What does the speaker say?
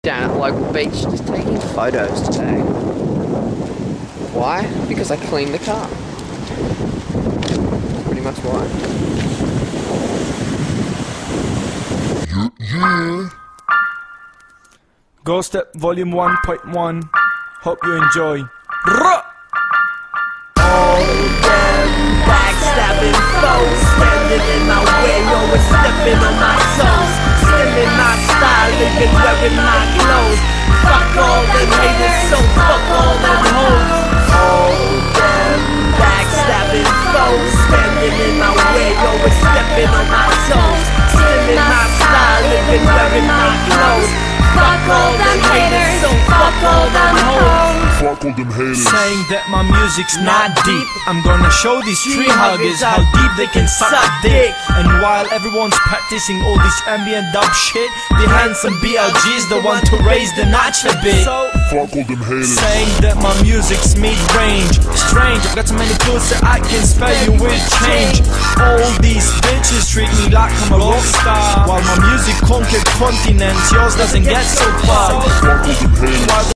Down at the local beach just taking photos today. Why? Because I cleaned the car. That's pretty much why. Yeah. Ghost Step Volume 1.1. Hope you enjoy. All them backstabbing foes standing in my way, always stepping on my toes, slimming my style, living wearing my clothes. Fuck all them haters, so fuck all them hoes. All them backstabbing foes standing in my way, always stepping on my toes, slimming my style, living wearing my clothes. Fuck all them haters, so fuck all them hoes. Fuck all them haters. Saying that my music's not deep, I'm gonna show these tree huggers how deep they can suck dick. And while everyone's practicing all this ambient dub shit, behind some BLG's the one to raise the notch a bit. Fuck all them haters. Saying that my music's mid-range. Strange, I've got so many tools that I can spell you with change. All these bitches treat me like I'm a rock star, while my music conquered continents, yours doesn't get so far. Fuck all them haters.